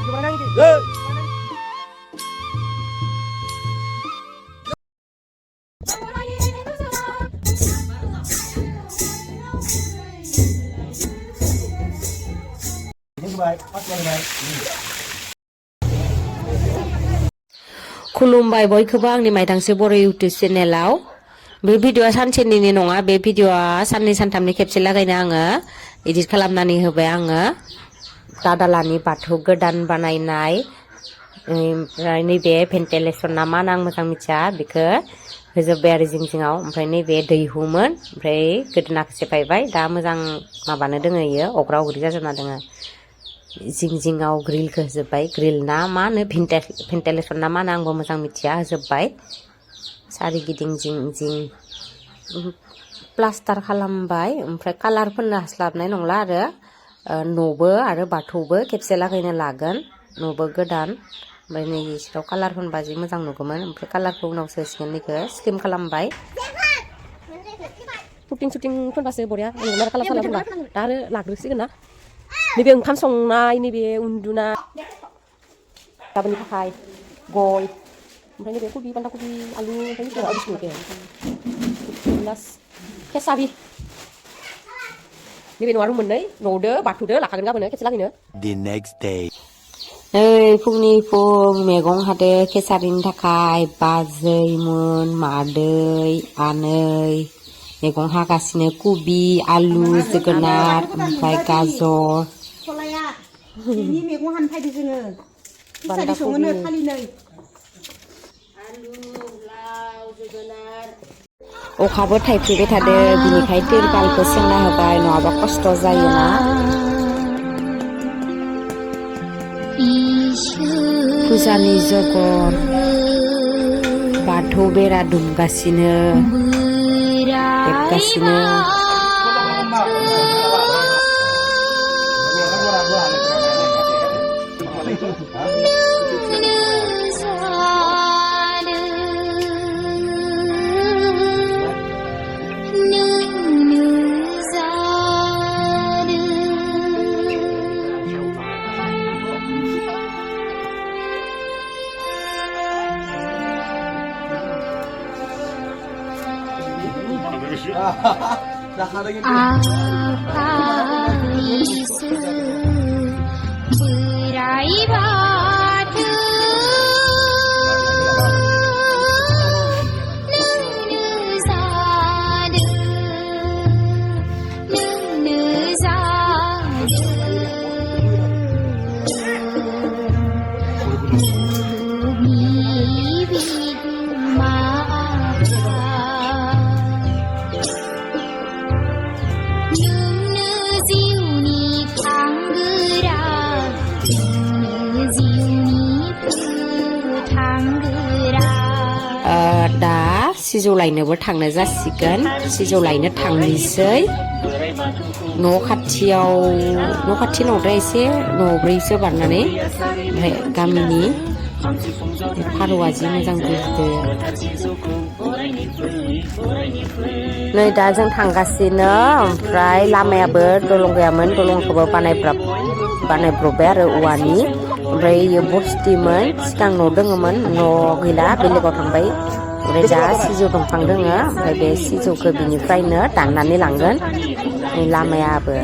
Gimana ini? Ini baik, pas yang baik. खुलुमबाय बयखौबो आंनि मायदांसे बर' इउटुब चेनेलाव बे भिडिअआ सानसेनिनो नङा बे भिडिअआ साननै सानथामनि खेबसे लागायनो आङो एडिट खालामनानै होबाय आङो दादालानि बाथौ गोदान बानायनाय ओमफ्राय नैबे भेन्टिलेसन ना मा आं मोजां मिथिया बेखौ होजोब्बाय आरो जिं जिङाव ओमफ्राय नैबे दैहुमोन ओमफ्राय गोदोनाखौ सेफायबाय दा मोजां माबानो दोङो इयो अग्रा अग्रि जाजोबना दोङो जिं जिङाव ग्रिलखौ होजोब्बाय ग्रिल ना मा होनो भेन्टिलेसन ना मा होनो आंबो मोजां मिथिया होजोब्बाय सारिगिदिं जिं जिं प्लास्टार खालामबाय ओमफ्राय कालार फोननो हास्लाबनाय नंला आरो न'बो आरो बाथौबो खेबसे लागायनो लागोन न'बो गोदान ओमफ्राय नै सिराव कालार फोनबा जि मोजां नुगौमोन ओमफ्राय कालारखौ उनावसो होसिगोन बेखौ स्लिम खालामबाय शुटिं फोनबासो बरिया कालार फोनबा दा आरो लाग्रोसिगोन ना नैबे ओंखाम संनाय नैबे उन्दुनाय गाबोननि थाखाय गय ओमफ्राय नैबे कबि बान्दा कबि आलु ओमफ्राय नैबे बिस्कुट केसारि नैबे न'आ रुम मोननै न'दो बाथौदो लाखागोन गाबोनो खेबसे लागैनो The next day. ओइ फुंनि फुं मैगं हादो केसारिनि थाखाय बाजैमोन मादै आनै मैगं हागासिनो कबि आलु जोगोनार ओमफ्राय गाजर बिनि मैगं हानफायदो जोङो केसारि सङोनो थालिनै आलु लाव जोगोनार अखाबो थाइफ्रिबाय थादों बिनिखाय तिरपालखौ सोंना होबाय नङाबा खस्थ' जायोना फुजानि जगर बाथौ बेरा दुमगासिनो हेबगासिनो दा सिजौ लायनोबो थांनो जासिगोन सिजौ लायनो थांनोसै न' खाथि नंद्राय एसे न'ब्रैसो बारनानै ओमफ्राय गामिनि फारौआ जि मोजां गुरदो नै दा जों थांगासिनो ओमफ्राय लामायाबो दलं गैयामोन दलंखौबो बानायब्रबबाय आरो औवानि ओमफ्राय इयो बस्तिमोन सिगां न' दङमोन न' गैला बेलेगाव थांबाय ओमफ्राय दा सिजौ दंफां दोङो ओमफ्राय बे सिजौखौ बिनिफ्रायनो दाननानै लांगोन नै लामायाबो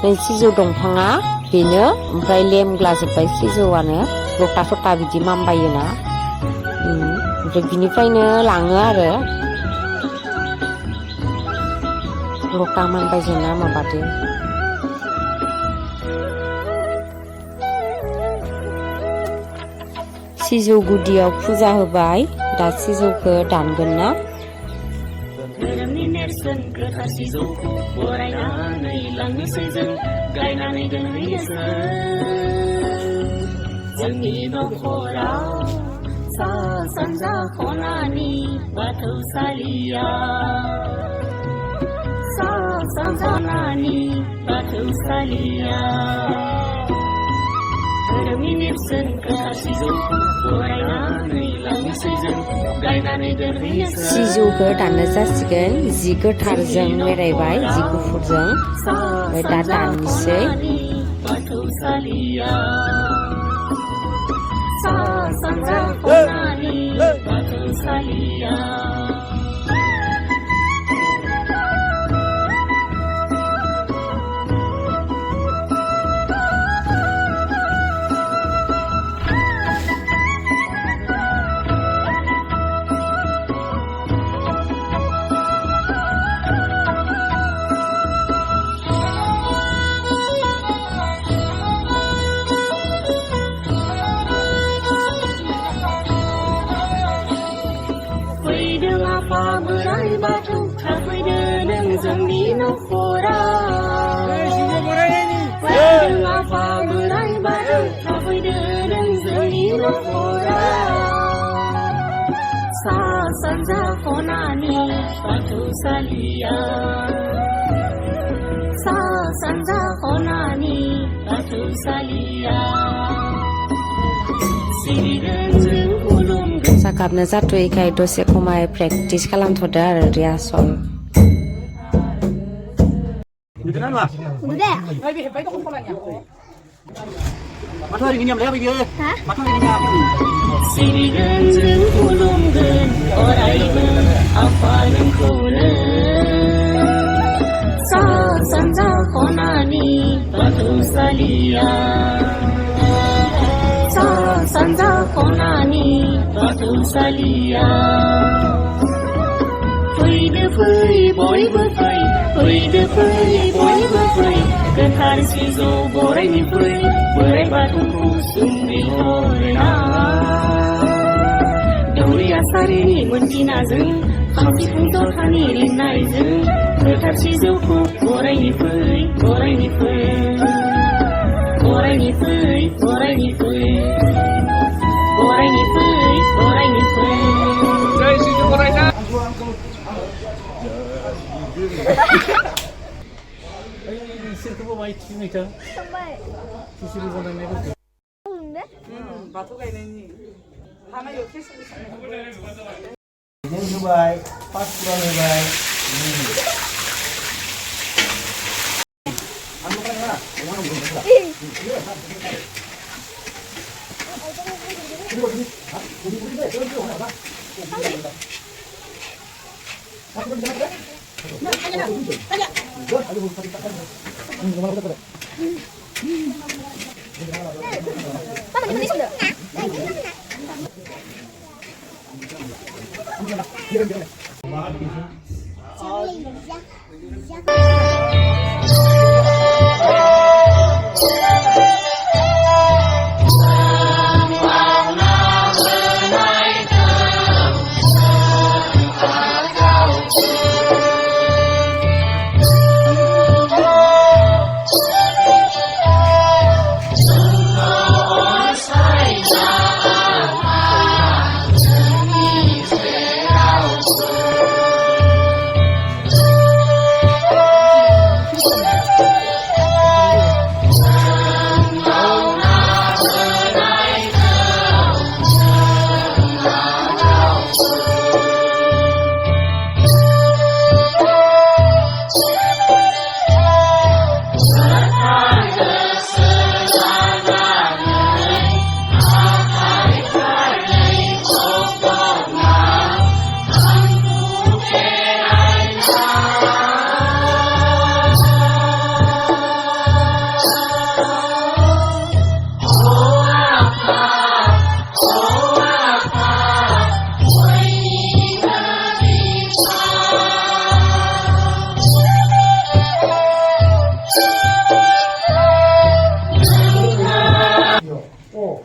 नै सिजौ दंफाङा बेनो ओमफ्राय लेमग्लाजोब्बाय सिजौआनो लथा सथा बिदि मामबायोना ओमफ्राय बिनिफ्रायनो लाङो आरो लथा मानबायजोना माबादो सिजौ गुदियाव फुजा होबाय दा सिजौखौ दानगोन ना नेरसोन गोथार सिजौखौ बरायनानै लांनोसै जों गायनानै दोनहैनोसै जोंनि न'खराव सा सानजा खनानि बाथौसालिया सा सानजा खनानि बाथौसालिया धोरोमनि नेरसोन गोथार सिजौखौ बरायनानै लांनोसै जों गायनानै दोनहैनोसै सिजौखौ दाननो जासिगोन जि गोथारजों मेरायबाय जि गुफुरजों ओमफ्राय दा दाननोसै बाथौसालिया सा सानजा खनानि बाथौसालिया फैदों आफा बोराइ बाथौ थाफैदो नों जोंनि न'खराव फैदों आफा बोराइ बाथौ थाफैदो नों जोंनि न'खराव सा सानजा खनानि बाथौसालिया सा सानजा खनानि बाथौसालिया सिरिगोन जों खुलुमगोन जागाबनो जाथ'यैखाय दसे खमाय प्रेक्टिस खालामथ'दो आरो rehearsal Udah lah. Udah. Masa hari ini apa lagi? Hah? Masa hari ini apa? सिरिगोन जों खुलुमगोन अरायबो आफा नोंखौनो सा सानजा खनानि बाथौसालिया सा सानजा खनानि बाथौसालिया फैदो फै बयबो फै फैदो फै बयबो फै गोथार सिजौ बरायनि फै बोराइ बाथौखौ सुंग्रिहरना दौरि आसारिनि मोनथिनाजों खाम सिफुं जथानि रिंनायजों गोथार सिजौखौ बरायनि फै बरायनि फै बरायनि फै बरायनि फै बरायनि फै बरायनि फै Sirkubu bayi cikin itu. Sisi di bawah itu. 바토 가이네니. 하나 이렇게 쓰는 Ini Dubai, pas pulang Dubai. Anu kan mana? Mana belum bisa.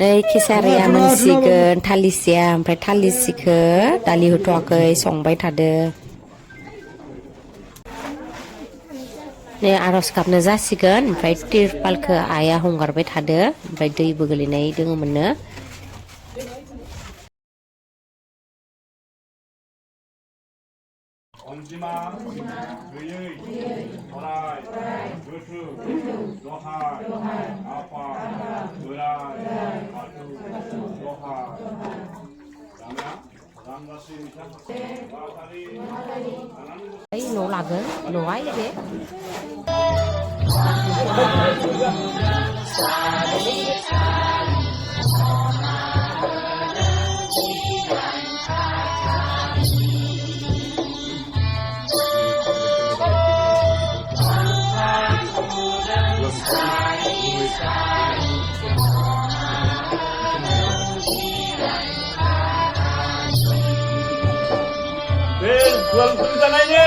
नै केसारिया मोनसिगोन थालिसेया ओमफ्राय थालिसेखौ दालि होथ'वाखै संबाय थादो नै आर'ज गाबनो जासिगोन ओमफ्राय तिरपालखौ आइया हंगारबाय थादो ओमफ्राय दैबो गोलैनाय दोङोमोननो अनजिमा गैयै अराय गोथौ दहाय आफा बोराय बाथौ दहा दाना रामदासि बाथारि ấy nổ là gỡ nổ ấy thế Ben tuan pencananya.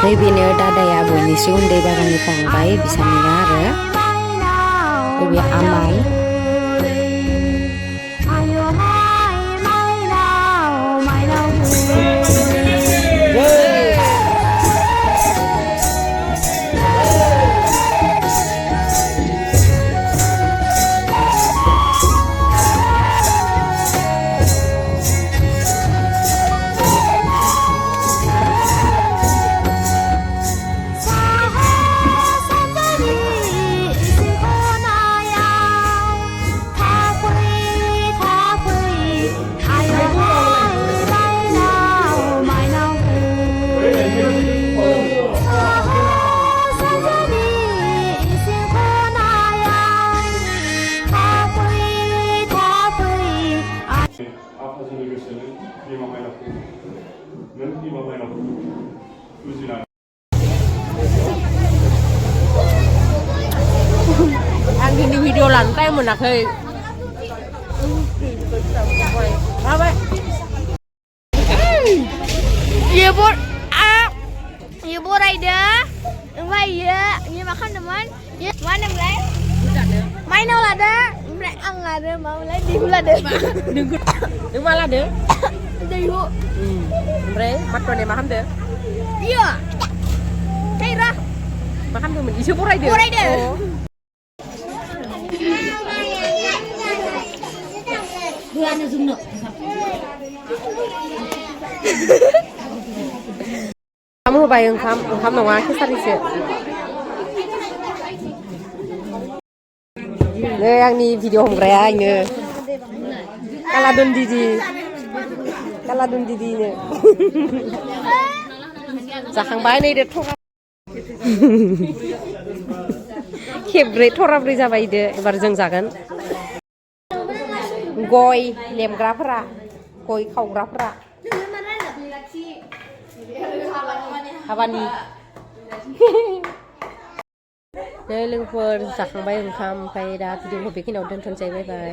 Naibeनो दादाया बयनिसै उन्दै बागाननि फंबाय बिसानिया आरो बे आमाय Ang di video lantai menakai. Apa? Ibu Raida. Vậy nhưng mà không được món đừng lấy máy đâu là đó lại ăn là được mà lấy đi cũng là được Đừng mà là được. đi hộ Đấy, bắt con này mà không được. iya đây ra Mà không được mình đi siêu bố đây được. Bố đây được. Kamu bayang kamu nong aku sih. Nih yang ni video hongkrea ini. Kaladun didi nih. Zakang bay nih deh thora. Kebre thora beri जाबाय दे एबार जों जागोन. गय लेमग्राफोरा गय खावग्राफोरा हाबानि लोगोफोर जाखांबाय ओंखाम ओमफ्राय दा भिडिअखौ बेखिनियाव दोनथ'नोसै बाय बाय